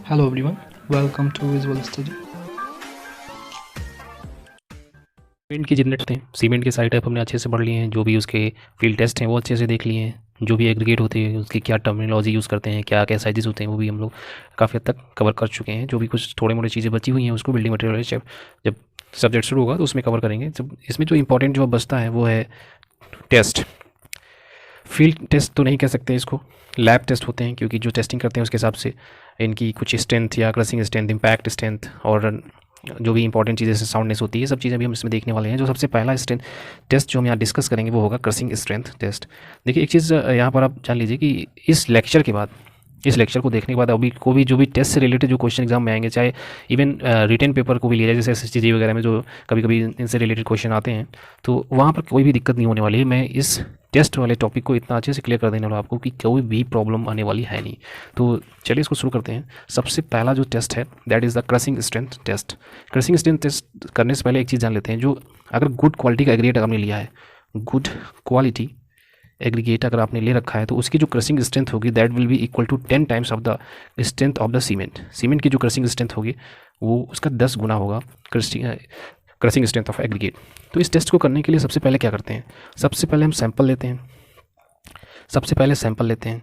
Hello everyone, welcome to Visual Study. Cement की जितने थे सीमेंट के सारे टाइप हमने अच्छे से पढ़ लिए हैं। जो भी उसके फील्ड टेस्ट हैं वो अच्छे से देख लिए हैं। जो भी एग्रीगेट होते हैं उसकी क्या टर्मिनोलॉजी यूज़ करते हैं, क्या क्या साइजेस होते हैं, वो भी हम लोग काफ़ी हद तक कवर कर चुके हैं। जो भी कुछ थोड़े मोटे चीज़ें बची हुई हैं उसको बिल्डिंग मटेरियल जब जब सब्जेक्ट शुरू होगा तो उसमें कवर करेंगे। जब इसमें जो इंपॉर्टेंट जो बचता है वो है टेस्ट। फील्ड टेस्ट तो नहीं कह सकते इसको, लैब टेस्ट होते हैं, क्योंकि जो टेस्टिंग करते हैं उसके हिसाब से इनकी कुछ स्ट्रेंथ या क्रसिंग स्ट्रेंथ, इम्पैक्ट स्ट्रेंथ और जो भी इंपॉर्टेंट चीज़ें जैसे साउंडनेस होती है, सब चीज़ें भी हम इसमें देखने वाले हैं। जो सबसे पहला स्ट्रेंथ टेस्ट जो हम यहाँ डिस्कस करेंगे वो होगा क्रसिंग स्ट्रेंथ टेस्ट। देखिए एक चीज़ यहाँ पर आप जान लीजिए कि इस लेक्चर को देखने के बाद अभी को भी जो भी टेस्ट से रिलेटेड जो क्वेश्चन एग्जाम में आएंगे, चाहे इवन रिटन पेपर को भी लिया जाए, जैसे SSTG वगैरह में जो कभी कभी इनसे रिलेटेड क्वेश्चन आते हैं, तो वहाँ पर कोई भी दिक्कत नहीं होने वाली है। मैं इस टेस्ट वाले टॉपिक को इतना अच्छे से क्लियर कर देने वाला आपको कि कोई भी प्रॉब्लम आने वाली है नहीं। तो चलिए इसको शुरू करते हैं। सबसे पहला जो टेस्ट है that is the crushing strength test. Crushing strength test करने से पहले एक चीज़ जान लेते हैं। जो अगर गुड क्वालिटी का एग्रीगेट आपने लिया है, गुड क्वालिटी एग्रीगेट अगर आपने ले रखा है, तो उसकी जो क्रसिंग स्ट्रेंथ होगी that will be equal to 10 times of the strength of the cement. Cement की जो क्रसिंग स्ट्रेंथ होगी वो उसका 10 गुना होगा क्रसिंग स्ट्रेंथ ऑफ एग्रीगेट। तो इस टेस्ट को करने के लिए सबसे पहले क्या करते हैं, सबसे पहले हम सैंपल लेते हैं।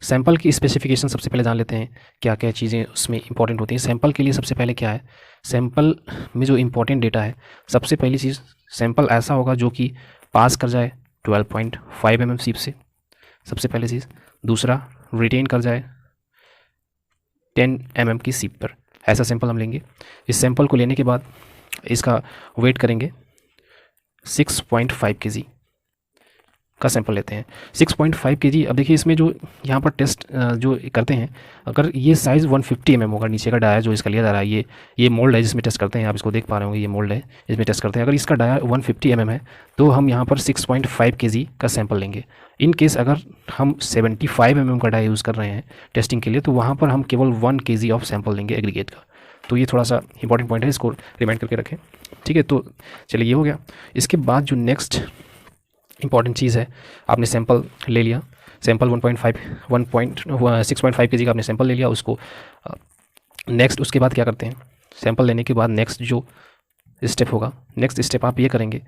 सैंपल की स्पेसिफिकेशन सबसे पहले जान लेते हैं, क्या क्या चीज़ें उसमें इंपॉर्टेंट होती हैं। सैंपल के लिए सबसे पहले क्या है, सैंपल में जो इंपॉर्टेंट डेटा है, सबसे पहली चीज़ सैंपल ऐसा होगा जो कि पास कर जाए 12.5 mm सीप से, सबसे पहली चीज़। दूसरा, रिटेन कर जाए 10 mm की सीप पर, ऐसा सैंपल हम लेंगे। इस सैंपल को लेने के बाद इसका वेट करेंगे 6.5 kg का सैंपल लेते हैं। 6.5 kg। अब देखिए इसमें जो यहाँ पर टेस्ट जो करते हैं, अगर ये साइज़ 150 mm होगा, नीचे का डाया जो इसका लिया जा रहा है, ये मोल्ड है जिसमें टेस्ट करते हैं, आप इसको देख पा रहे होंगे, ये मोल्ड है इसमें टेस्ट करते हैं। अगर इसका डाया 150 mm है तो हम यहाँ पर 6.5 kg का सैंपल लेंगे। इन केस अगर हम 75 mm का डाया यूज़ कर रहे हैं टेस्टिंग के लिए, तो वहाँ पर हम केवल 1 kg ऑफ सैंपल लेंगे एग्रीगेट का। तो ये थोड़ा सा इंपॉर्टेंट पॉइंट है, इसको रिमाइंड करके रखें, ठीक है। तो चलिए ये हो गया। इसके बाद जो नेक्स्ट इंपॉर्टेंट चीज़ है, आपने सैंपल ले लिया, सैंपल 6.5 kg का आपने सैंपल ले लिया। उसको नेक्स्ट उसके बाद क्या करते हैं, सैंपल लेने के बाद नेक्स्ट जो स्टेप होगा, नेक्स्ट स्टेप आप ये करेंगे,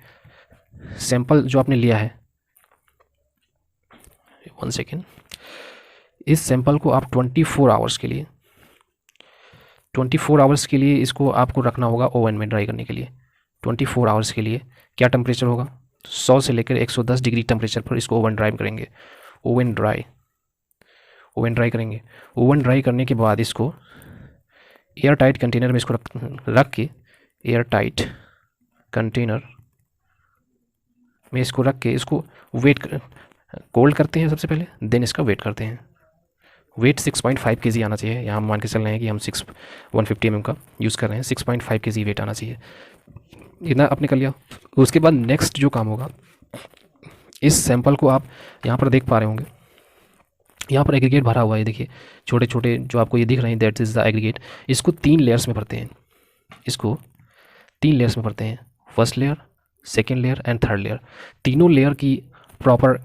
सैंपल जो आपने लिया है, 1 सेकेंड, इस सैंपल को आप 24 आवर्स के लिए इसको आपको रखना होगा ओवन में ड्राई करने के लिए। 24 आवर्स के लिए क्या टेम्परेचर होगा, 100 से लेकर 110 डिग्री टेम्परेचर पर इसको ओवन ड्राई करेंगे। ओवन ड्राई करेंगे। ओवन ड्राई करने के बाद इसको एयर टाइट कंटेनर में इसको रख के एयर टाइट कंटेनर में इसको रख के इसको कोल्ड करते हैं सबसे पहले, देन इसका वेट करते हैं। वेट 6.5 kg आना चाहिए। यहाँ हम मान के चल रहे हैं कि हम 150 mm का यूज़ कर रहे हैं, 6.5 kg वेट आना चाहिए। इतना आपने कर लिया। उसके बाद नेक्स्ट जो काम होगा, इस सैंपल को आप यहाँ पर देख पा रहे होंगे, यहाँ पर एग्रीगेट भरा हुआ है, देखिए छोटे छोटे जो आपको ये दिख रहे हैं, दैट इज़ द एग्रीगेट। इसको 3 लेयर्स में भरते हैं, first layer, second layer and third layer. तीनों लेयर की प्रॉपर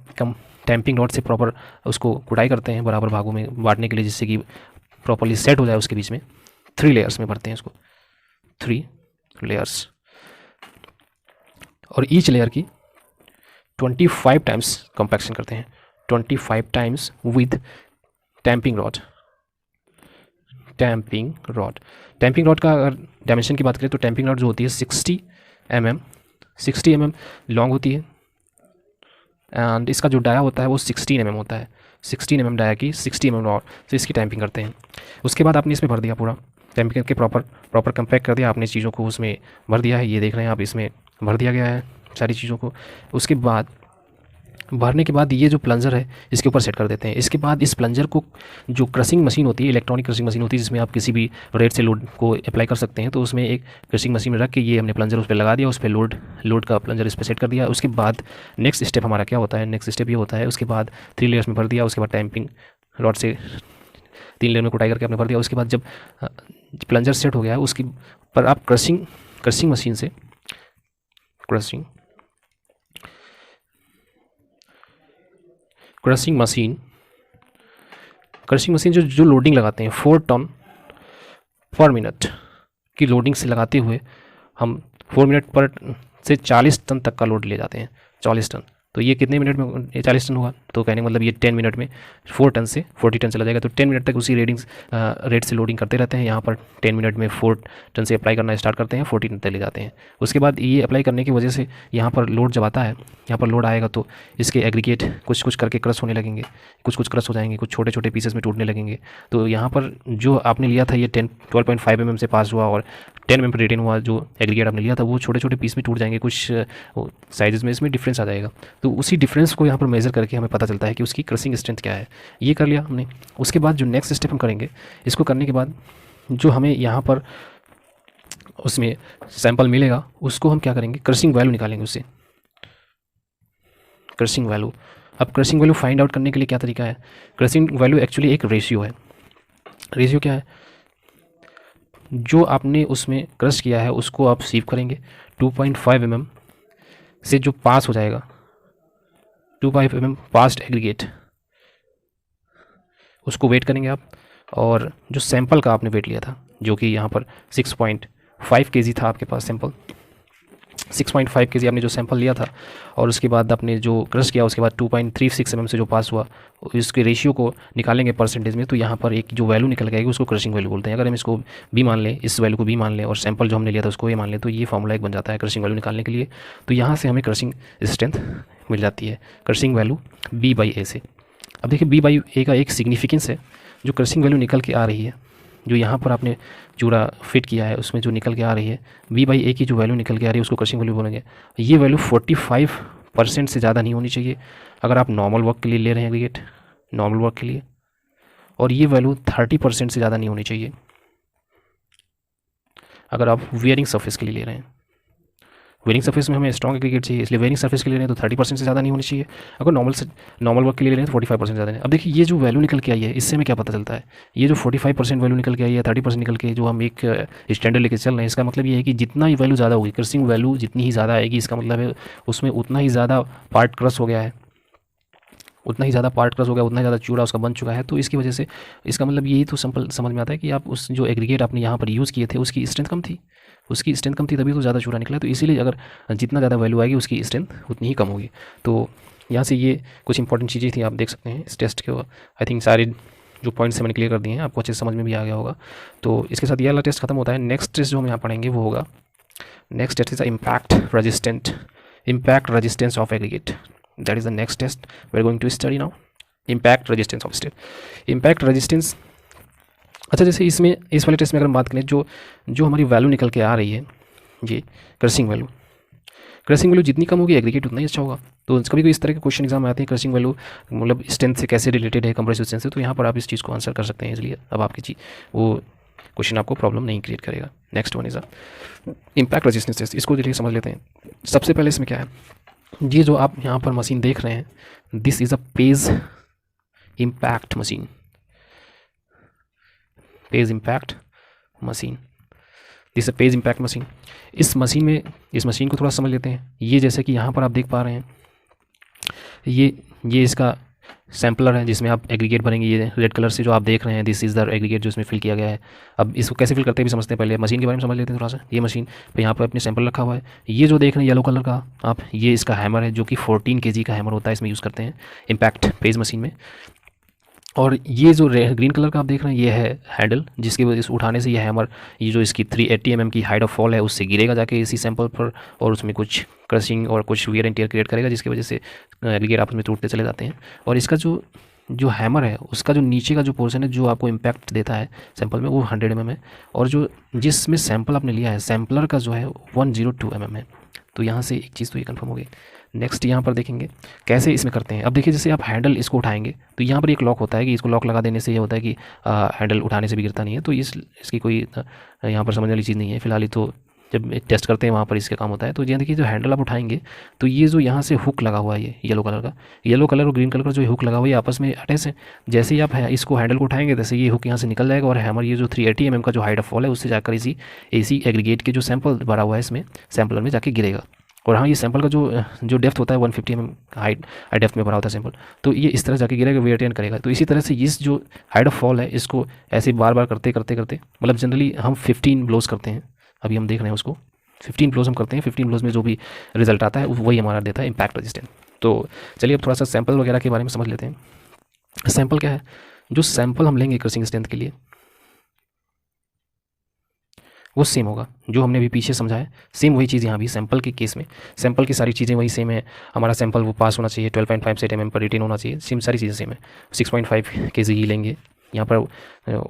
टैंपिंग रॉड से प्रॉपर उसको कुटाई करते हैं बराबर भागों में बांटने के लिए, जिससे कि प्रॉपरली सेट हो जाए उसके बीच में। 3 लेयर्स में भरते हैं इसको, 3 लेयर्स, और ईच लेयर की 25 टाइम्स कंपैक्शन करते हैं, 25 times with tamping rod. Tamping rod का अगर डायमेंशन की बात करें तो टैंपिंग रॉड जो होती है 60 mm लॉन्ग होती है, एंड इसका जो डाया होता है वो 16 mm होता है। 16 mm डाया की 60 mm रॉड से इसकी टैंपिंग करते हैं। उसके बाद आपने इसमें भर दिया, पूरा टैंपिंग करके प्रॉपर कंपैक्ट कर दिया आपने, चीज़ों को उसमें भर दिया है, ये देख रहे हैं आप, इसमें भर दिया गया है सारी चीज़ों को। उसके बाद भरने के बाद ये जो प्लंजर है इसके ऊपर सेट कर देते हैं। इसके बाद इस प्लंजर को जो क्रशिंग मशीन होती है, इलेक्ट्रॉनिक क्रशिंग मशीन होती है, जिसमें आप किसी भी रेट से लोड को अप्लाई कर सकते हैं, तो उसमें एक क्रशिंग मशीन में रख के ये हमने प्लंजर उस पर लगा दिया, उस पर लोड का प्लंजर इस पर सेट कर दिया। उसके बाद नेक्स्ट स्टेप हमारा क्या होता है, नेक्स्ट स्टेप ये होता है, उसके बाद 3 लेयर्स में भर दिया, उसके बाद टैंपिंग रॉड से 3 लेयर में कुटाई करके आपने भर दिया। उसके बाद जब प्लंजर सेट हो गया है उसकी पर आप क्रशिंग मशीन से क्रशिंग मशीन क्रशिंग मशीन जो लोडिंग लगाते हैं 4 टन पर मिनट की लोडिंग से लगाते हुए हम 4 मिनट पर से 40 टन तक का लोड ले जाते हैं, 40 टन। तो ये कितने मिनट में 40 टन होगा? तो कहने का मतलब ये 10 मिनट में 4 टन से 40 टन चला जाएगा। तो 10 मिनट तक उसी रेट से लोडिंग करते रहते हैं। यहाँ पर 10 मिनट में 4 टन से अप्लाई करना स्टार्ट करते हैं, 40 टन तक ले जाते हैं। उसके बाद ये अप्लाई करने की वजह से यहाँ पर लोड जब आता है, यहाँ पर लोड आएगा तो इसके एग्रीगेट कुछ कुछ करके क्रश होने लगेंगे, कुछ कुछ क्रश हो जाएंगे, कुछ छोटे छोटे पीसेस में टूटने लगेंगे। तो यहाँ पर जो आपने लिया था ये 12.5 mm से पास हुआ और 10 mm रिटेन हुआ, जो एग्रीगेट आपने लिया था वो छोटे छोटे पीस में टूट जाएंगे, कुछ साइजेस में इसमें डिफरेंस आ जाएगा। तो उसी डिफरेंस को यहाँ पर मेज़र करके हमें पता चलता है कि उसकी क्रशिंग स्ट्रेंथ क्या है। ये कर लिया हमने। उसके बाद जो नेक्स्ट स्टेप हम करेंगे, इसको करने के बाद जो हमें यहाँ पर उसमें सैंपल मिलेगा उसको हम क्या करेंगे, क्रशिंग वैल्यू निकालेंगे उससे, क्रशिंग वैल्यू। अब क्रशिंग वैल्यू फाइंड आउट करने के लिए क्या तरीका है? क्रशिंग वैल्यू एक्चुअली एक रेशियो है। रेशियो क्या है? जो आपने उसमें क्रश किया है उसको आप सीव करेंगे 2.5 mm से, जो पास हो जाएगा 2.5 mm पास्ट एग्रीगेट, उसको वेट करेंगे आप। और जो सैंपल का आपने वेट लिया था, जो कि यहाँ पर 6.5 kg था आपके पास सैंपल, 6.5 kg आपने जो सैंपल लिया था, और उसके बाद आपने जो क्रश किया उसके बाद 2.36 mm से जो पास हुआ, इसके रेशियो को निकालेंगे परसेंटेज में। तो यहाँ पर एक जो वैल्यू निकल के आएगी उसको क्रशिंग वैल्यू बोलते हैं। अगर हम इसको बी मान लें, इस वैल्यू को बी मान लें और सैंपल जो हमने लिया था उसको ए मान लें, तो ये फॉर्मूला एक बन जाता है क्रशिंग वैल्यू निकालने के लिए। तो यहाँ से हमें क्रशिंग स्ट्रेंथ मिल जाती है, क्रशिंग वैल्यू B/A से। अब देखिए B/A का एक सिग्निफिकेंस है, जो क्रशिंग वैल्यू निकल के आ रही है, जो यहाँ पर आपने जूड़ा फिट किया है उसमें जो निकल के आ रही है, B/A की जो वैल्यू निकल के आ रही है उसको क्रशिंग वैल्यू बोलेंगे। ये वैल्यू 45% से ज़्यादा नहीं होनी चाहिए अगर आप नॉर्मल वर्क के लिए ले रहे हैं एग्रीगेट, नॉर्मल वर्क के लिए, और ये वैल्यू 30% से ज़्यादा नहीं होनी चाहिए अगर आप वेयरिंग सरफेस के लिए ले रहे हैं। वेयरिंग सरफेस में हमें स्ट्रॉन्ग एग्रीगेट चाहिए, इसलिए वेयरिंग सरफेस के लिए ले रहे हैं तो 30% से ज़्यादा नहीं होनी चाहिए। अगर नॉर्मल वर्क के लिए ले रहे हैं तो 45% ज़्यादा नहीं। अब देखिए ये जो वैल्यू निकल के आई है इससे हमें क्या पता चलता है, ये जो 45% वैल्यू निकल के आई है, 30% निकल के जो हम एक स्टैंडर्ड लेके चल रहे हैं, इसका मतलब ये है कि जितना ही वैल्यू ज़्यादा होगी, क्रशिंग वैल्यू जितनी ही ज़्यादा आएगी, इसका मतलब है उसमें उतना ही ज़्यादा पार्ट क्रश हो गया है, उतना ही ज़्यादा पार्ट क्रश हो गया, उतना ही ज़्यादा चूड़ा उसका बन चुका है। तो इसकी वजह से इसका मतलब यही तो सिंपल समझ में आता है कि आप उस जो एग्रीगेट आपने यहाँ पर यूज़ किए थे उसकी स्ट्रेंथ कम थी, उसकी स्ट्रेंथ कम थी तभी तो ज़्यादा चूड़ा निकला। तो इसीलिए अगर जितना ज़्यादा वैल्यू आएगी उसकी स्ट्रेंथ उतनी ही कम होगी। तो यहाँ से ये कुछ इंपॉर्टेंट चीज़ें थी, आप देख सकते हैं इस टेस्ट के। आई थिंक सारे जो पॉइंट्स मैंने क्लियर कर दिए हैं, आपको अच्छे से समझ में भी आ गया होगा। तो इसके साथ ये वाला टेस्ट खत्म होता है। नेक्स्ट टेस्ट जो हम यहाँ पढ़ेंगे वो होगा, next test is impact resistance of aggregate. That is the next test we are going to study now, impact resistance of state. Impact resistance, अच्छा जैसे इसमें इस वाले टेस्ट में अगर हम बात करें, जो हमारी वैल्यू निकल के आ रही है, ये क्रशिंग वैल्यू जितनी कम होगी एग्रीगेट उतना ही अच्छा होगा। तो कभी कभी इस तरह के क्वेश्चन एग्जाम में आते हैं, क्रशिंग वैल्यू मतलब स्ट्रेंथ से कैसे रिलेटेड है, कंप्रेसिव स्ट्रेंथ से। तो यहाँ पर आप इस चीज़ को आंसर कर सकते हैं, इसलिए अब आपकी चीज़ वो क्वेश्चन आपको प्रॉब्लम नहीं क्रिएट करेगा। Next one is impact resistance test. इसको देखिए समझ लेते हैं। सबसे पहले इसमें क्या है, ये जो आप यहाँ पर मशीन देख रहे हैं, this is a page impact machine, page impact machine, this page impact machine. इस मशीन को थोड़ा समझ लेते हैं। ये जैसे कि यहाँ पर आप देख पा रहे हैं, ये इसका सैम्पलर है जिसमें आप एग्रीगेट भरेंगे। ये रेड कलर से जो आप देख रहे हैं, दिस इज़ द एग्रीगेट जो इसमें फिल किया गया है। अब इसको कैसे फिल करते हैं भी समझते हैं, पहले मशीन के बारे में समझ लेते हैं थोड़ा सा। ये मशीन पे यहाँ पर अपने सैंपल रखा हुआ है। ये जो देख रहे हैं येलो कलर का आप, ये इसका हैमर है जो कि 14 kg का हैमर होता है, इसमें यूज़ करते हैं इम्पैक्ट पेज मशीन में। और ये जो ग्रीन कलर का आप देख रहे हैं, ये है हैंडल, जिसकी वजह से उठाने से ये हैमर, ये जो इसकी 380 mm की हाइट ऑफ फॉल है उससे गिरेगा जाके इसी सैंपल पर, और उसमें कुछ क्रशिंग और कुछ वियर एंड टीयर क्रिएट करेगा, जिसकी वजह से एग्रीगेट आपस में टूटते चले जाते हैं। और इसका जो हैमर है उसका जो नीचे का जो पोर्शन है जो आपको इम्पैक्ट देता है सैंपल में, वो 100 mm है। और जो जिसमें सैंपल आपने लिया है, सैंपलर का जो है 102 mm है। तो यहाँ से एक चीज़ तो ये कन्फर्म हो गई। नेक्स्ट यहाँ पर देखेंगे कैसे इसमें करते हैं। अब देखिए जैसे आप हैंडल इसको उठाएंगे तो यहाँ पर एक लॉक होता है कि इसको लॉक लगा देने से ये होता है कि हैंडल उठाने से भी गिरता नहीं है। तो इसकी कोई यहाँ पर समझने वाली चीज़ नहीं है फिलहाल ही। तो जब टेस्ट करते हैं वहाँ पर इसके काम होता है। तो ये देखिए जो हैंडल आप उठाएंगे तो ये जो यहाँ से हुक लगा हुआ है, ये येलो कलर और ग्रीन कलर का जो हुक लगा हुआ है आपस में अटैच है। जैसे ही आप इसको हैंडल को उठाएंगे तैसे ये हुक यहाँ से निकल जाएगा और हैमर ये जो 380 mm का जो हाइट ऑफ फॉल है उससे जाकर इसी एग्रीगेट के जो सैंपल भरा हुआ है इसमें सैंपलर में जाके गिरेगा। और हाँ, ये सैंपल का जो डेप्थ होता है 150 mm हाइट डेप्थ में भरा होता है सैंपल, तो ये इस तरह जाके गिरेगा, वेट एंड करेगा। तो इसी तरह से इस जो हाइट ऑफ फॉल है इसको ऐसे बार बार करते करते करते, मतलब जनरली हम 15 ब्लोज करते हैं, अभी हम देख रहे हैं उसको 15 ब्लोज हम करते हैं। 15 ब्लोज में जो भी रिजल्ट आता है वही हमारा देता है इम्पैक्ट रेजिस्टेंस। तो चलिए अब थोड़ा सा सैंपल वगैरह के बारे में समझ लेते हैं। सैंपल क्या है? जो सैंपल हम लेंगे क्रशिंग स्ट्रेंथ के लिए वो सेम होगा जो हमने अभी पीछे समझा है, सेम वही चीज़ यहाँ भी सैंपल के केस में, सैंपल की सारी चीज़ें वही सेम है। हमारा सैंपल वो पास होना चाहिए, 12.5 से mm पर रिटेन होना चाहिए, सेम सारी चीज़ें सेम है। 6.5 kg ही लेंगे यहाँ पर।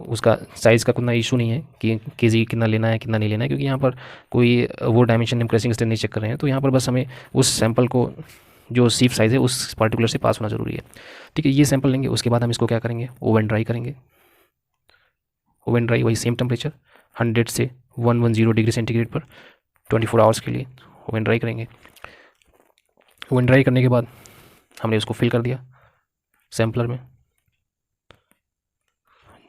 उसका साइज़ का कोई इशू नहीं है कि kg कितना लेना है कितना नहीं लेना है, क्योंकि यहाँ पर कोई वो डायमेंशन हम क्रशिंग स्ट्रेंथ नहीं चेक कर रहे हैं। तो यहाँ पर बस हमें उस सैंपल को जो सीप साइज़ है उस पर्टिकुलर से पास होना ज़रूरी है। ठीक है, ये सैंपल लेंगे, उसके बाद हम इसको क्या करेंगे, ओवन ड्राई करेंगे। ओवन ड्राई वही सेम टेम्परेचर 100 से 110 डिग्री सेंटीग्रेड पर 24 आवर्स के लिए ओवन ड्राई करेंगे। ओवन ड्राई करने के बाद हमने उसको फिल कर दिया सैम्पलर में,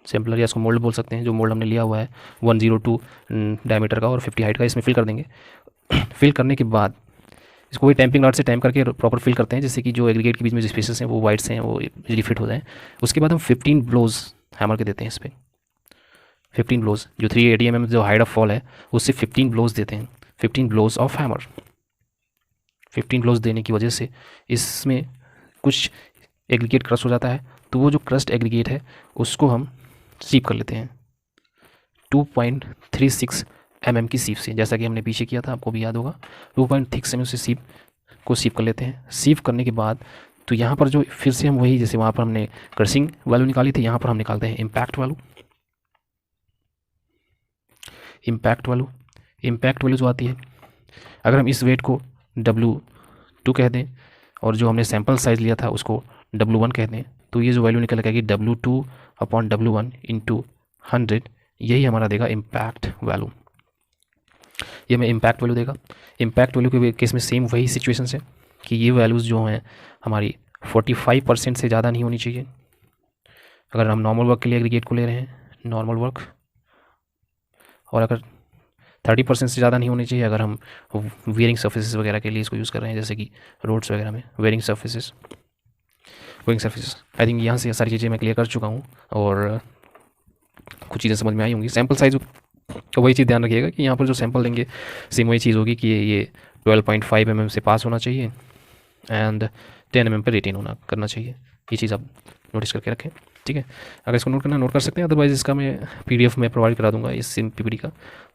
सैम्पलर या इसको मोल्ड बोल सकते हैं। जो मोल्ड हमने लिया हुआ है 102 डायमीटर का और 50 हाइट का, इसमें फिल कर देंगे। फिल करने के बाद इसको वही टैंपिंग रॉड से टैंप करके प्रॉपर फिल करते हैं, जिससे कि जो एग्रीगेट के बीच में जो स्पेसेस हैं वो वाइड्स हैं वो इजीली फिट हो जाएँ। उसके बाद हम 15 ब्लोज हैमर के देते हैं इस पर, 15 ब्लोज, जो 380 mm जो हाइट ऑफ फॉल है उससे 15 ब्लोज देते हैं, 15 ब्लोज ऑफ हैमर। 15 ब्लोज देने की वजह से इसमें कुछ एग्रीगेट क्रश हो जाता है, तो वो जो क्रस्ट एग्रीगेट है उसको हम सीप कर लेते हैं 2.36 mm की सीप से, जैसा कि हमने पीछे किया था, आपको भी याद होगा। 2.36 mm से सीप को सीप कर लेते हैं। सीप करने के बाद तो यहाँ पर जो फिर से हम वही, जैसे वहाँ पर हमने क्रशिंग वैल्यू निकाली थी, यहाँ पर हम निकालते हैं इम्पैक्ट वैल्यू। इम्पैक्ट वैल्यू जो आती है, अगर हम इस वेट को W2 कह दें और जो हमने सैंपल साइज़ लिया था उसको W1 कह दें, तो ये जो वैल्यू निकल आएगी W2/W1 × 100, यही हमारा देगा इम्पैक्ट वैल्यू। ये हमें इम्पैक्ट वैल्यू देगा। इम्पैक्ट वैल्यू के केस में सेम वही सिचुएशन है कि ये वैल्यूज़ जो हैं हमारी 45% से ज़्यादा नहीं होनी चाहिए। अगर हम नॉर्मल वर्क के लिए एग्रीगेट को ले रहे हैं, नॉर्मल वर्क, और अगर 30% से ज़्यादा नहीं होनी चाहिए अगर हम वेयरिंग सर्फेसिस वगैरह के लिए इसको यूज़ कर रहे हैं, जैसे कि रोड्स वगैरह में वेयरिंग सर्फेसिस। आई थिंक यहाँ से सारी चीज़ें मैं क्लियर कर चुका हूँ और कुछ चीज़ें समझ में आई होंगी। सैंपल साइज़ तो वही चीज़ ध्यान रखिएगा कि यहाँ पर जो सैंपल लेंगे सेम वही चीज़ होगी कि ये 12.5 mm से पास होना चाहिए एंड 10 mm पर रिटेन करना चाहिए। ये चीज़ आप नोटिस करके रखें, ठीक है। अगर इसको नोट करना नोट कर सकते हैं, अदरवाइज़ इसका मैं PDF में प्रोवाइड करा दूंगा इस PPT का,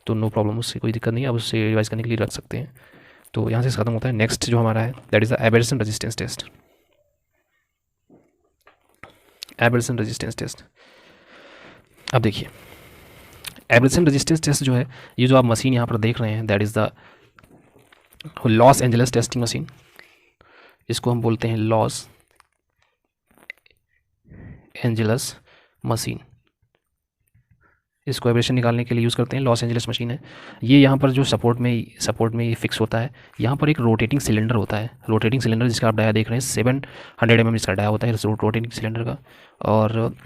तो नो प्रॉब्लम, उससे कोई दिक्कत नहीं है, आप उससे रिवाइज करने के लिए रख सकते हैं। तो यहाँ से ख़त्म होता है। नेक्स्ट जो हमारा है that is the abrasion resistance test. Abrasion resistance test, अब देखिए एबरसन रेजिस्टेंस टेस्ट जो है, ये जो आप मशीन यहाँ पर देख रहे हैं that is the Los Angeles testing machine. इसको हम बोलते हैं लॉस एंजल्स मशीन। इसको एब्रेशन निकालने के लिए यूज़ करते हैं, लॉस एंजल्स मशीन है ये। यहाँ पर जो सपोर्ट में ये फिक्स होता है, यहाँ पर एक रोटेटिंग सिलेंडर होता है, रोटेटिंग सिलेंडर जिसका आप डाया देख रहे हैं 700 mm इसका डाया होता है रोटेटिंग सिलेंडर का। और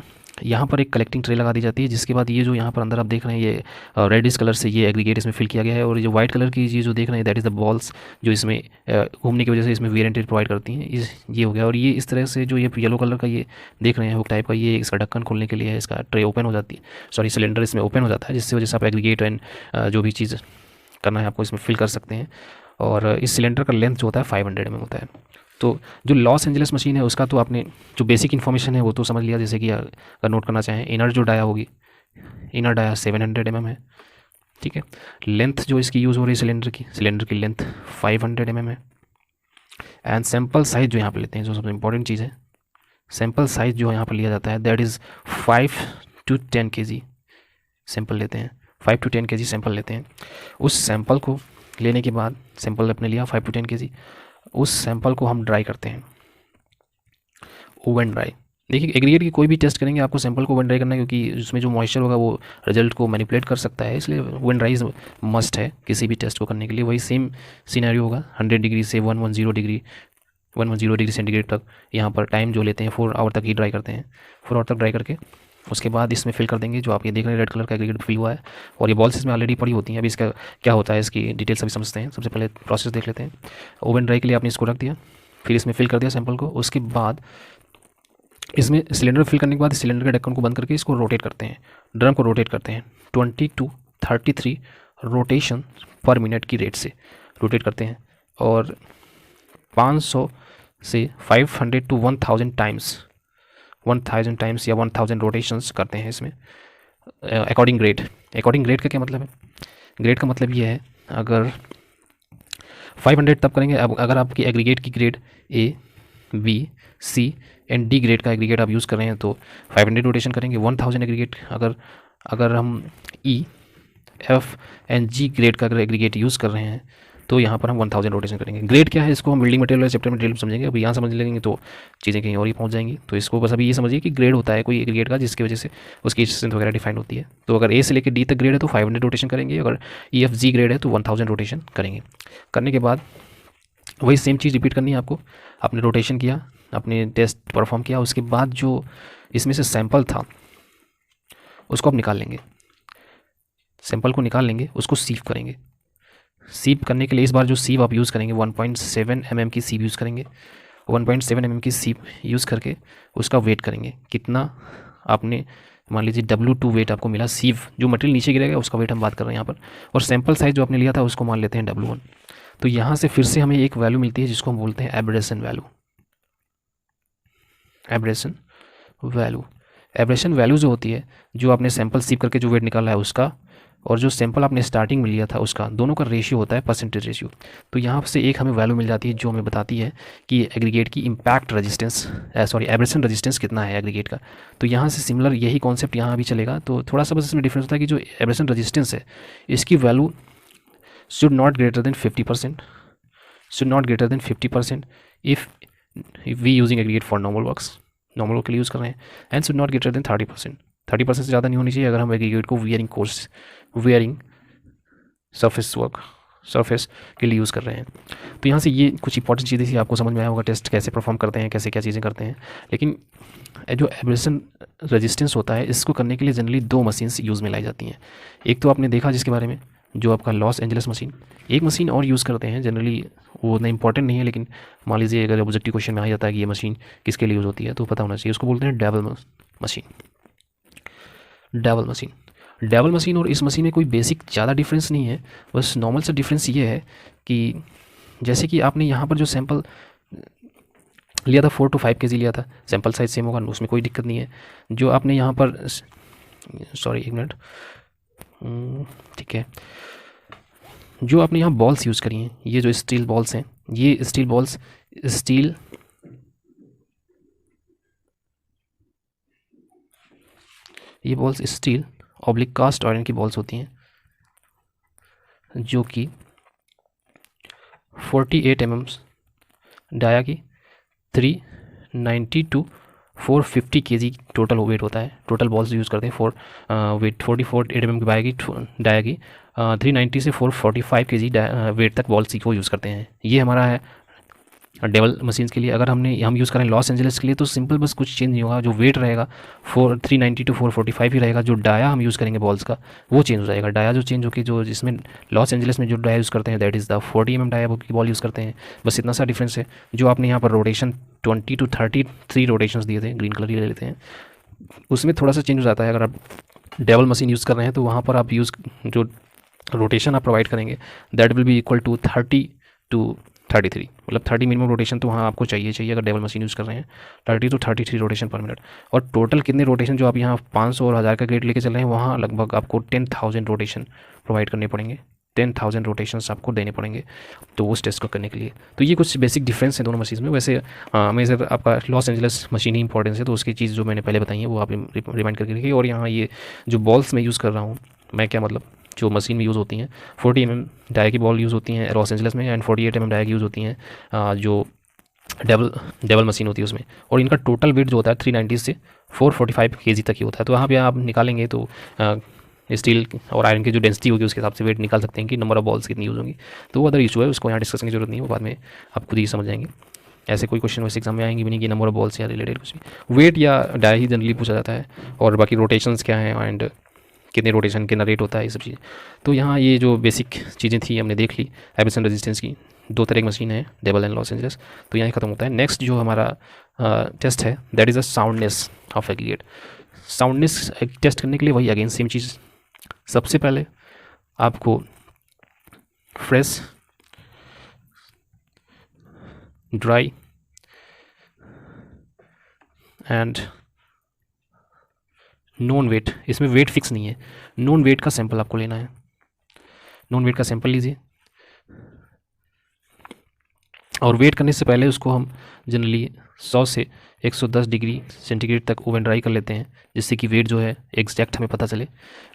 यहाँ पर एक कलेक्टिंग ट्रे लगा दी जाती है, जिसके बाद ये जो यहाँ पर अंदर आप देख रहे हैं ये रेडिश कलर से ये एग्रीगेट इसमें फिल किया गया है, और ये जो वाइट कलर की ये जो देख रहे हैं दैट इज़ द बॉल्स जो इसमें घूमने की वजह से इसमें वेरिएंटेज प्रोवाइड करती हैं। ये हो गया, और ये इस तरह से जो ये येलो कलर का ये देख रहे हैं हुक टाइप का, ये इसका ढक्कन खोलने के लिए है, इसका ट्रे ओपन हो जाती है, सॉरी सिलेंडर इसमें ओपन हो जाता है, जिससे वजह से आप एग्रीगेट एंड जो भी चीज़ करना है आपको इसमें फिल कर सकते हैं। और इस सिलेंडर का लेंथ जो होता है 500 mm होता है। तो जो लॉस एंजल्स मशीन है उसका तो आपने जो बेसिक इन्फॉर्मेशन है वो तो समझ लिया, जैसे कि अगर नोट करना चाहें इनर जो डाया होगी, इनर डाया 700 mm है, ठीक है। लेंथ जो इसकी यूज़ हो रही है सिलेंडर की लेंथ 500 mm है। एंड सैंपल साइज़ जो यहाँ पर लेते हैं, जो सबसे इंपॉर्टेंट चीज़ है, सैंपल साइज़ जो यहाँ पर लिया जाता है that is 5 to 10 kg sample लेते हैं, 5 to 10 kg सैंपल लेते हैं। उस सैंपल को लेने के बाद, सैंपल अपने लिया 5 to 10 kg, उस सैंपल को हम ड्राई करते हैं, ओवन ड्राई। देखिए एग्रीगेट की कोई भी टेस्ट करेंगे आपको सैंपल को ओवन ड्राई करना है, क्योंकि उसमें जो मॉइस्चर होगा वो रिजल्ट को मैनिपुलेट कर सकता है, इसलिए ओवन ड्राई मस्ट है किसी भी टेस्ट को करने के लिए। वही सेम सिनेरियो होगा, 100 डिग्री से 110 डिग्री सेंटीग्रेड तक यहाँ पर टाइम जो लेते हैं 4 आवर तक ही ड्राई करते हैं। 4 आवर तक ड्राई करके उसके बाद इसमें फिल कर देंगे, जो आप ये देख रहे हैं रेड कलर का एग्रीगेट फिल हुआ है, और ये बॉल्स इसमें ऑलरेडी पड़ी होती हैं। अभी इसका क्या होता है, इसकी डिटेल्स अभी समझते हैं। सबसे पहले प्रोसेस देख लेते हैं। ओवन ड्राई के लिए आपने इसको रख दिया, फिर इसमें फिल कर दिया सैंपल को। उसके बाद इसमें सिलेंडर फिल करने के बाद सिलेंडर के ढक्कन को बंद करके इसको रोटेट करते हैं, ड्रम को रोटेट करते हैं 20 to 33 रोटेशन पर मिनट की रेट से रोटेट करते हैं, और 500 से 500 to 1000 टाइम्स या 1000 रोटेशंस करते हैं इसमें अकॉर्डिंग ग्रेड। अकॉर्डिंग ग्रेड का क्या मतलब है? ग्रेड का मतलब ये है, अगर 500 तब करेंगे अगर आपकी एग्रीगेट की grade A, B, C and D grade का एग्रीगेट आप यूज़ कर रहे हैं तो 500 रोटेशन करेंगे। 1000 एग्रीगेट अगर हम ई, एफ एंड जी ग्रेड का अगर एग्रीगेट यूज़ कर रहे हैं तो यहाँ पर हम 1000 रोटेशन करेंगे। ग्रेड क्या है, इसको हम बिल्डिंग मटेरियल चैप्टर में डिटेल में समझेंगे। अभी यहाँ समझ लेंगे तो चीज़ें कहीं और ही पहुँच जाएंगी। तो इसको बस अभी ये समझिए कि ग्रेड होता है कोई एग्रीगेट का जिसकी वजह से उसकी स्ट्रेंथ वगैरह डिफाइन होती है। तो अगर ए से लेकर डी तक ग्रेड है तो 500 रोटेशन करेंगे, अगर ई, एफ, जी ग्रेड है तो 1000 रोटेशन करेंगे। करने के बाद वही सेम चीज़ रिपीट करनी है आपको। आपने रोटेशन किया, आपने टेस्ट परफॉर्म किया, उसके बाद जो इसमें से सैंपल था उसको आप निकाल लेंगे, सैंपल को निकाल लेंगे, उसको सीव करेंगे। सीव करने के लिए इस बार जो सीव आप यूज़ करेंगे 1.7 mm की सीव यूज़ करेंगे। 1.7 mm की सीव यूज़ करके उसका वेट करेंगे, कितना आपने मान लीजिए W2 वेट आपको मिला। सीव जो मटेरियल नीचे गिरेगा उसका वेट हम बात कर रहे हैं यहाँ पर, और सैंपल साइज जो आपने लिया था उसको मान लेते हैं W1। तो यहाँ से फिर से हमें एक वैल्यू मिलती है जिसको हम बोलते हैं abrasion value. Abrasion value, abrasion value जो होती है, जो आपने सैंपल सीव करके जो वेट निकाला है उसका, और जो सैंपल आपने स्टार्टिंग में लिया था उसका, दोनों का रेशियो होता है परसेंटेज रेशियो। तो यहाँ से एक हमें वैल्यू मिल जाती है जो हमें बताती है कि एग्रीगेट की इम्पैक्ट रेजिस्टेंस एब्रेशन रेजिस्टेंस कितना है एग्रीगेट का। तो यहाँ से सिमिलर यही कॉन्सेप्ट यहाँ भी चलेगा। तो थोड़ा सा बस इसमें डिफरेंस होता है कि जो एब्रेशन रेजिस्टेंस है इसकी value should not greater than 50%, should not greater than 50% if we using aggregate for normal works, normal work के लिए यूज़ कर रहे हैं, and should not greater than 30%। 30% से ज़्यादा नहीं होनी चाहिए अगर हम एग्रीगेट को वेयरिंग सरफेस के लिए यूज़ कर रहे हैं। तो यहाँ से ये कुछ इंपॉर्टेंट चीज़ें थी, आपको समझ में आया होगा टेस्ट कैसे परफॉर्म करते हैं, कैसे क्या चीज़ें करते हैं। लेकिन जो एब्रेशन रेजिस्टेंस होता है इसको करने के लिए जनरली 2 मशीन्स यूज़ में लाई जाती हैं। एक तो आपने देखा जिसके बारे में, जो आपका लॉस एंजलिस मशीन। एक मशीन और यूज़ करते हैं जनरली, वो उतना इंपॉर्टेंट नहीं है, लेकिन मान लीजिए अगर ऑब्जेक्टिव क्वेश्चन में आ जाता है कि ये मशीन किसके लिए यूज़ होती है तो पता होना चाहिए। उसको बोलते हैं डेवल मशीन और इस मशीन में कोई बेसिक ज़्यादा डिफरेंस नहीं है, बस नॉर्मल सा डिफरेंस ये है कि जैसे कि आपने यहाँ पर जो सैंपल लिया था 4 to 5 kg लिया था, सैंपल साइज सेम होगा, उसमें कोई दिक्कत नहीं है। जो आपने यहाँ पर एक मिनट, ठीक है, जो आपने यहाँ बॉल्स यूज़ करी हैं, ये जो स्टील बॉल्स हैं, ये steel balls steel oblique cast iron की बॉल्स होती हैं, जो कि 48 mm डाया की 390 to 450 kg टोटल वेट होता है। टोटल बॉल्स यूज़ करते हैं वेट 48 mm की डाया की 390 से 445 kg वेट तक बॉल्स को यूज़ करते हैं। ये हमारा है डेवल मशीन्स के लिए। अगर हम यूज़ करें लॉस एंजलिस के लिए तो सिंपल बस कुछ चेंज नहीं होगा, जो वेट रहेगा 390 to 445 ही रहेगा। जो डाया हम यूज़ करेंगे बॉल्स का वो चेंज हो जाएगा। डाया जो चेंज होकर जो जिसमें लॉस एंजलिस में जो डाया यूज़ करते हैं that is the 40 mm dia की बॉल यूज़ करते हैं। बस इतना सा डिफरेंस है। जो आपने यहाँ पर रोटेशन 20 to 33 रोटेशंस दिए थे, ग्रीन कलर ही ले लेते हैं, उसमें थोड़ा सा चेंज हो जाता है। अगर आप डेवल मशीन यूज़ कर रहे हैं तो वहाँ पर आप जो रोटेशन आप प्रोवाइड करेंगे that will be equal to 30 to 33, मतलब 30 मिनिमम रोटेशन तो वहाँ आपको चाहिए अगर डेवल मशीन यूज़ कर रहे हैं, 30 to 33 रोटेशन पर मिनट। और टोटल कितने रोटेशन जो आप यहाँ 500 और 1000 का ग्रेड लेके चल रहे हैं वहाँ लगभग आपको 10,000 रोटेशन प्रोवाइड करने पड़ेंगे, 10,000 रोटेशंस आपको देने पड़ेंगे तो उस टेस्ट को करने के लिए। तो ये कुछ बेसिक डिफरेंस है दोनों मशीन में। वैसे मेजर आपका लॉस एंजलिस मशीन ही इंपॉर्टेंस है, तो उसकी चीज़ जो मैंने पहले बताई है वो आप रिमाइंड करके रखिए। और यहाँ ये जो बॉल्स मैं यूज़ कर रहा हूँ, मैं क्या मतलब जो मशीन में यूज़ होती हैं 40 mm डाया की बॉल यूज़ होती हैं लॉस एंजलिस में, एंड 48 mm डाया की यूज़ होती हैं जो डेवल मशीन होती है उसमें। और इनका टोटल वेट जो होता है 390 से 445 kg तक ही होता है। तो वहाँ पे आप निकालेंगे तो स्टील और आयरन की जो डेंसिटी होगी उसके हिसाब से वेट निकाल सकते हैं कि नंबर ऑफ बॉल्स कितनी यूज़ होंगी। तो वो अदर इशू है, उसको यहाँ डिस्कस करने की जरूरत नहीं है, वो बाद में आप खुद ही समझ जाएंगे। ऐसे कोई क्वेश्चन वैसे एग्जाम में आएंगे भी नहीं कि नंबर ऑफ बॉल से या रिलेटेड कुछ भी। वेट या डाई ही जनरली पूछा जाता है, और बाकी रोटेशंस क्या हैं एंड कितने रोटेशन कितना रेट होता है, ये सब चीज़ें। तो यहाँ ये जो बेसिक चीज़ें थी हमने देख ली एब्रेशन रेजिस्टेंस की। 2 तरह की मशीन है, डेबल एंड लॉस एंजल्स। तो यहाँ ख़त्म होता है। नेक्स्ट जो हमारा टेस्ट है that is a soundness of aggregate. Soundness test करने के लिए वही अगेन सेम चीज़, सबसे पहले आपको fresh, dry and non wait, इसमें वेट फिक्स नहीं है, नॉन वेट का सैंपल आपको लेना है। नॉन वेट का सैंपल लीजिए, और वेट करने से पहले उसको हम जनरली 100 से 110 डिग्री सेंटीग्रेड तक ओवन ड्राई कर लेते हैं, जिससे कि वेट जो है एग्जैक्ट हमें पता चले।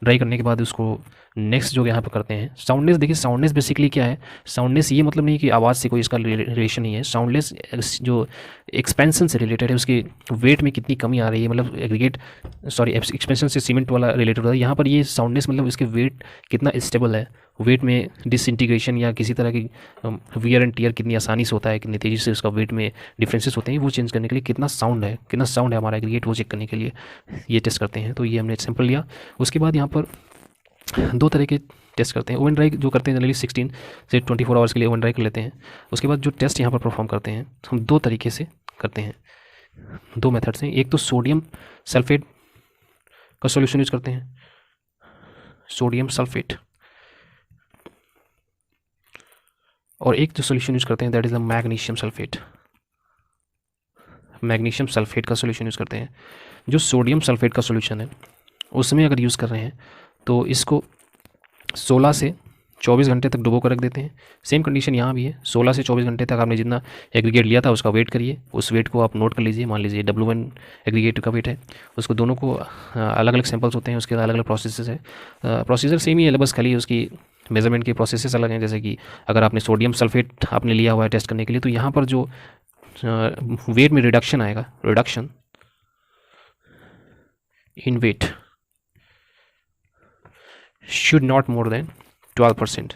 ड्राई करने के बाद उसको नेक्स्ट जो यहाँ पर करते हैं साउंडनेस। देखिए साउंडनेस बेसिकली क्या है, साउंडनेस ये मतलब नहीं कि आवाज़ से कोई इसका रिलेशन नहीं है। साउंडनेस जो एक्सपेंशन से रिलेटेड है, उसके वेट में कितनी कमी आ रही है, मतलब एग्रीगेट एक्सपेंशन से सीमेंट वाला रिलेटेड होता है। यहाँ पर ये साउंडनेस मतलब इसके वेट कितना स्टेबल है, वेट में डिसइंटीग्रेशन या किसी तरह की वियर एंड टियर कितनी आसानी से होता है, कितनी तेज़ी से उसका वेट में डिफरेंसेस होते हैं, वो चेंज करने के लिए कितना साउंड है हमारा एग्रीगेट, वो चेक करने के लिए ये टेस्ट करते हैं। तो ये हमने सैंपल लिया। उसके बाद यहाँ पर 2 तरह के टेस्ट करते हैं। ओवन ड्राई जो करते हैं जनरली 16 से 24 आवर्स के लिए ओवन ड्राई कर लेते हैं। उसके बाद जो टेस्ट यहाँ पर परफॉर्म करते हैं हम 2 तरीके से करते हैं, 2 मेथड्स हैं। एक तो सोडियम सल्फेट का सॉल्यूशन यूज़ करते हैं, सोडियम सल्फेट, और एक जो सॉल्यूशन यूज़ करते हैं that is the magnesium sulphate. Magnesium sulphate का सॉल्यूशन यूज़ करते हैं। जो सोडियम सल्फेट का सॉल्यूशन है उसमें अगर यूज़ कर रहे हैं तो इसको 16 से 24 घंटे तक डुबो कर रख देते हैं। सेम कंडीशन यहाँ भी है, 16 से 24 घंटे तक आपने जितना एग्रीगेट लिया था उसका वेट करिए, उस वेट को आप नोट कर लीजिए। मान लीजिए W1 एग्रीगेट का वेट है, उसको दोनों को अलग अलग सैंपल्स होते हैं, उसके अलग अलग प्रोसेसेस है। प्रोसीजर सेम ही है, बस खाली उसकी मेजरमेंट के प्रोसेसेस अलग हैं। जैसे कि अगर आपने सोडियम सल्फेट आपने लिया हुआ है टेस्ट करने के लिए, तो यहाँ पर जो वेट में रिडक्शन आएगा, reduction in weight should not more than 12%।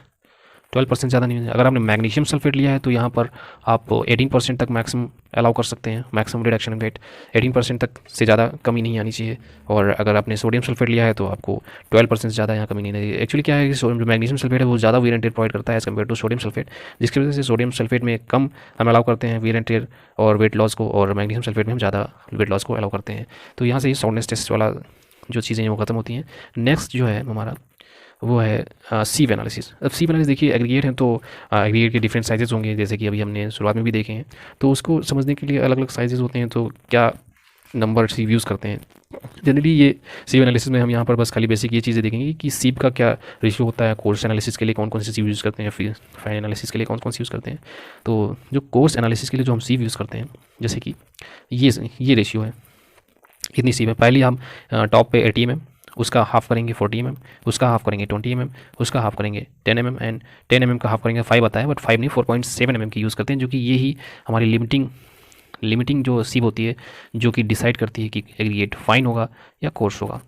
12% ज़्यादा नहीं है। अगर आपने मैग्नीशियम सल्फेट लिया है तो यहाँ पर आप 18% तक मैक्सिमम अलाउ कर सकते हैं, मैक्सिमम रिडक्शन इन वेट 18% तक से ज़्यादा कमी नहीं आनी चाहिए। और अगर आपने सोडियम सल्फेट लिया है तो आपको 12% से ज़्यादा यहाँ कमी नहीं आनी चाहिए। एक्चुअली क्या है कि जो मैग्नीशियम सल्फेट है वो ज़्यादा वीर एंड टियर प्रोवाइड करता है as compare to sodium sulphate, जिसकी वजह से सोडियम सल्फेट में कम हम अलाउ करते हैं वीर एंड टियर और वेट लॉस को, और मैग्नीशियम सल्फेट में हम ज़्यादा वेट लॉस को अलाउ करते हैं। तो यहाँ से ये साउंडनेस टेस्ट वाला जो चीज़ें हैं वो ख़त्म होती हैं। नेक्स्ट जो है हमारा वो है सीव एनालिसिस। अब सीव एनालिसिस देखिए एग्रीगेट हैं तो एग्रीगेट के डिफरेंट साइजेस होंगे, जैसे कि अभी हमने शुरुआत में भी देखे हैं। तो उसको समझने के लिए अलग अलग साइजेस होते हैं, तो क्या नंबर सीव यूज़ करते हैं। जनरली ये सीव एनालिसिस में हम यहाँ पर बस खाली बेसिक ये चीज़ें देखेंगे कि सीव का क्या रेशियो होता है, कोर्स एनालिसिस के लिए कौन कौन सी सीव यूज़ करते हैं, फिर फाइन एनालिसिस के लिए कौन कौन सी यूज़ करते हैं। तो जो कोर्स एनालिसिस के लिए जो हम सीव यूज़ करते हैं, जैसे कि ये रेशियो है, इतनी सीव है। पहले हम टॉप पे 80 mm, उसका हाफ करेंगे 40 mm, उसका हाफ करेंगे 20 mm, उसका हाफ करेंगे 10 mm, एंड 10 mm का हाफ करेंगे 5 आता है, बट 5 नहीं 4.7 mm की यूज़ करते हैं, जो कि ये ही हमारी लिमिटिंग जो सीव होती है, जो कि डिसाइड करती है कि एग्रीगेट फाइन होगा या कोर्स होगा।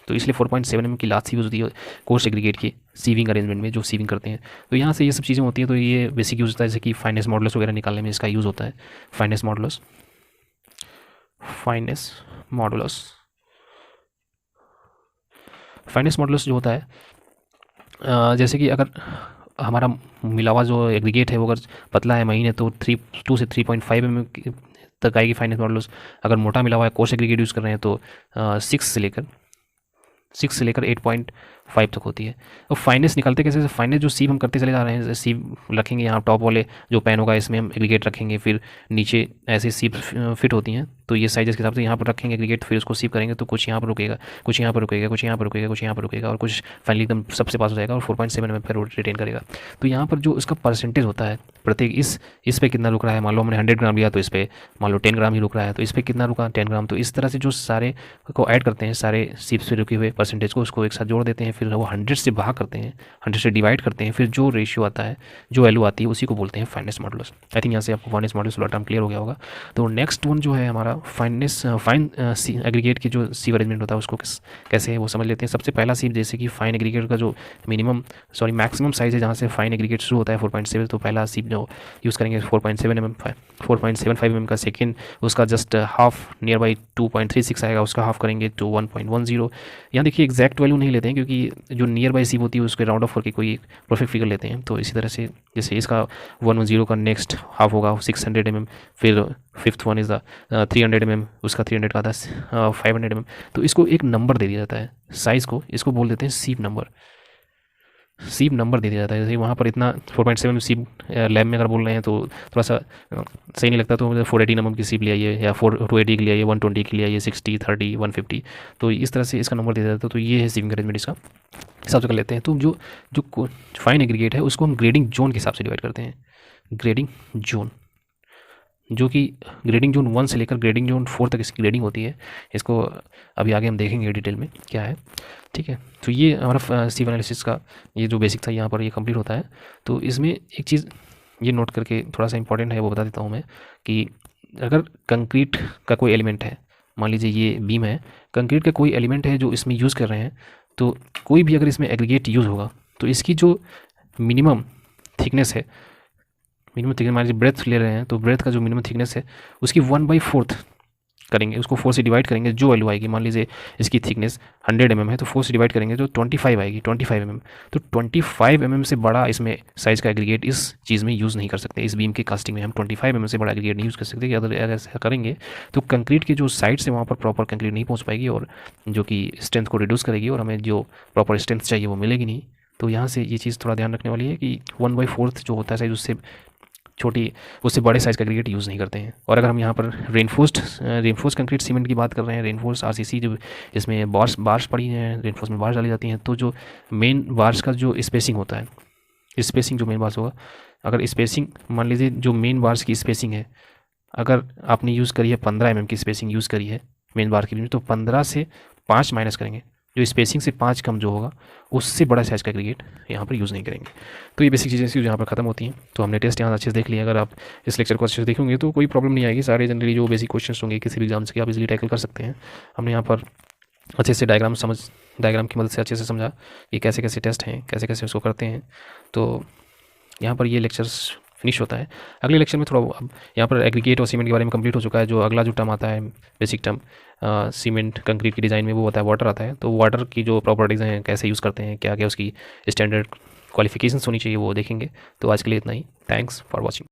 तो इसलिए 4.7 mm की लास्ट सीव होती है कोर्स एग्रीगेट की सीविंग अरेंजमेंट में जो सीविंग करते हैं। तो यहाँ से ये सब चीज़ें होती हैं। तो ये बेसिक यूज़ होता है, जैसे कि फाइनेस मॉडुलस वगैरह निकालने में इसका यूज़ होता है। फाइनेस मॉडुलस जो होता है, जैसे कि अगर हमारा मिला हुआ जो एग्रीगेट है वो अगर पतला है महीन है तो 2 से 3.5 mm तक आएगी फाइनेस मॉडुलस। अगर मोटा मिला हुआ है कोर्स एग्रीगेट यूज़ कर रहे हैं तो 6 से लेकर 8.5 तक होती है। तो फाइनेस निकालते कैसे, फाइनेस जो सीव हम करते चले जा रहे हैं, सीव रखेंगे यहाँ टॉप वाले जो पेन होगा इसमें हम एग्रीगेट रखेंगे, फिर नीचे ऐसे सीव फिट होती हैं, तो ये साइज़ के हिसाब से यहाँ पर रखेंगे एग्रीगेट, फिर उसको सीव करेंगे तो कुछ यहाँ पर रुकेगा, कुछ यहाँ पर रुकेगा, कुछ यहाँ पर रुकेगा, कुछ यहाँ पर रुकेगा, और कुछ फाइनली एकदम सबसे पास हो जाएगा और 4.7 mm पर रिटेन करेगा। तो यहाँ पर जो उसका परसेंटेज होता है प्रत्येक इस पे कितना रुक रहा है, मान लो हमने 100 ग्राम लिया तो इस पर मान लो 10 ग्राम ही रुक रहा है, तो इस पर कितना रुका 10 ग्राम। तो इस तरह से जो सारे को ऐड करते हैं, सारे सीव्स पे रुके हुए परसेंटेज को उसको एक साथ जोड़ देते हैं, फिर वो 100 से भाग करते हैं, 100 से डिवाइड करते हैं, फिर जो रेशियो आता है, जो वैल्यू आती है, उसी को बोलते हैं फाइनेस मॉडुलस। आई थिंक यहाँ से आपको फाइनेस मॉडुलस वाला टर्म क्लियर हो गया होगा। तो नेक्स्ट वन जो है हमारा फाइन एग्रीगेट की जो सीव अरेंजमेंट होता है उसको कैसे है वो समझ लेते हैं। सबसे पहला सीव, जैसे कि फाइन एग्रीगेट का जो मैक्सिमम साइज़ है जहाँ से फाइन एग्रीगेट शुरू होता है 4.7, तो पहला सीव जो यूज़ करेंगे 4.75 mm का। सेकेंड उसका जस्ट हाफ नियर बाई 2.36 आएगा, उसका हाफ करेंगे तो 1.10। यहाँ देखिए एग्जैक्ट वैल्यू नहीं लेते हैं क्योंकि जो नियर बाई सीव होती है उसके राउंड ऑफ करके कोई परफेक्ट फिगर लेते हैं। तो इसी तरह से जैसे इसका 110 का नेक्स्ट हाफ होगा 600 mm, फिर fifth one is the 300 mm, उसका 300 का था 500 mm। तो इसको एक नंबर दे दिया जाता है साइज़ को, इसको बोल देते हैं सीव नंबर दे दिया जाता है। जैसे वहाँ पर इतना 4.7 सीव लैब में अगर बोल रहे हैं तो थोड़ा सा सही नहीं लगता, तो 480 mm की सीव ले आइए या 280 की ले आइए, 120 की ले आइए, 60, 30, 150। तो इस तरह से इसका नंबर दे दिया जाता है। तो ये है सीविंग अरेंजमेंट, इसका हिसाब से कर लेते हैं। तो जो फाइन एग्रीगेट है उसको हम ग्रेडिंग जोन के हिसाब से डिवाइड करते हैं। ग्रेडिंग जोन, जो कि ग्रेडिंग जोन 1 से लेकर ग्रेडिंग जोन 4 तक इसकी ग्रेडिंग होती है। इसको अभी आगे हम देखेंगे डिटेल में क्या है, ठीक है। तो ये हमारा सीव एनालिसिस का ये जो बेसिक था यहाँ पर ये कंप्लीट होता है। तो इसमें एक चीज़ ये नोट करके थोड़ा सा इंपॉर्टेंट है वो बता देता हूँ मैं, कि अगर कंक्रीट का कोई एलिमेंट है, मान लीजिए ये बीम है, कंक्रीट का कोई एलिमेंट है जो इसमें यूज़ कर रहे हैं, तो कोई भी अगर इसमें एग्रीगेट यूज़ होगा तो इसकी जो मिनिमम थिकनेस है, मान लीजिए ब्रेथ ले रहे हैं, तो ब्रेथ का जो मिनिमम थिकनेस है उसकी 1/4 करेंगे, उसको 4 से डिवाइड करेंगे, जो वैल्यू आएगी। मान लीजिए इसकी थिकनेस 100 mm है तो 4 से डिवाइड करेंगे तो 25 आएगी, 25 mm। तो 25 mm से बड़ा इसमें साइज़ का एग्रीगेट इस चीज़ में यूज़ नहीं कर सकते। इस बीम के कास्टिंग में हम 25 mm से बड़ा एग्रीगेट नहीं यूज़ कर सकते। अगर ऐसा करेंगे तो कंक्रीट की जो साइड से वहाँ पर प्रॉपर कंक्रीट नहीं पहुँच पाएगी, और जो कि स्ट्रेंथ को रिड्यूस करेगी, और हमें जो प्रॉपर स्ट्रेंथ चाहिए वो मिलेगी नहीं। तो यहाँ से ये चीज़ थोड़ा ध्यान रखने वाली है कि 1/4 जो होता है साइज़, उससे बड़े साइज़ का एग्रीगेट यूज़ नहीं करते हैं। और अगर हम यहाँ पर रेनफोर्स्ड कंक्रीट सीमेंट की बात कर रहे हैं, रेनफोर्स आरसीसी, जो इसमें बार्स पड़ी हैं, रेनफोर्स में बार्स डाली जाती हैं, तो जो मेन बार्स का जो स्पेसिंग होता है, स्पेसिंग जो मेन बार्स होगा, अगर स्पेसिंग मान लीजिए जो मेन बार्स की स्पेसिंग है, अगर आपने यूज़ करी है 15 mm की स्पेसिंग यूज़ करी है मेन बार के लिए, तो 15 से 5 माइनस करेंगे, जो स्पेसिंग से 5 कम जो होगा उससे बड़ा साइज़ का एग्रीगेट यहाँ पर यूज़ नहीं करेंगे। तो ये बेसिक चीज़ें यहाँ पर ख़त्म होती हैं। तो हमने टेस्ट यहाँ अच्छे से देख लिया। अगर आप इस लेक्चर को अच्छे से देखेंगे तो कोई प्रॉब्लम नहीं आएगी। सारे जनरली जो बेसिक क्वेश्चन होंगे किसी भी एग्जाम से आप इजीली टैकल कर सकते हैं। हमने यहाँ पर अच्छे से डायग्राम की मदद से अच्छे से समझा कि कैसे कैसे टेस्ट हैं, कैसे कैसे उसको करते हैं। तो यहाँ पर ये लेक्चर्स फिनिश होता है। अगले लेक्चर में थोड़ा यहाँ पर एग्रीगेट और सीमेंट के बारे में कंप्लीट हो चुका है। जो अगला जो टर्म आता है बेसिक टर्म सीमेंट कंक्रीट की डिज़ाइन में, वो होता है वाटर आता है। तो वाटर की जो प्रॉपर्टीज़ हैं, कैसे यूज़ करते हैं, क्या क्या उसकी स्टैंडर्ड क्वालिफिकेशंस होनी चाहिए, वो देखेंगे। तो आज के लिए इतना ही। Thanks for watching.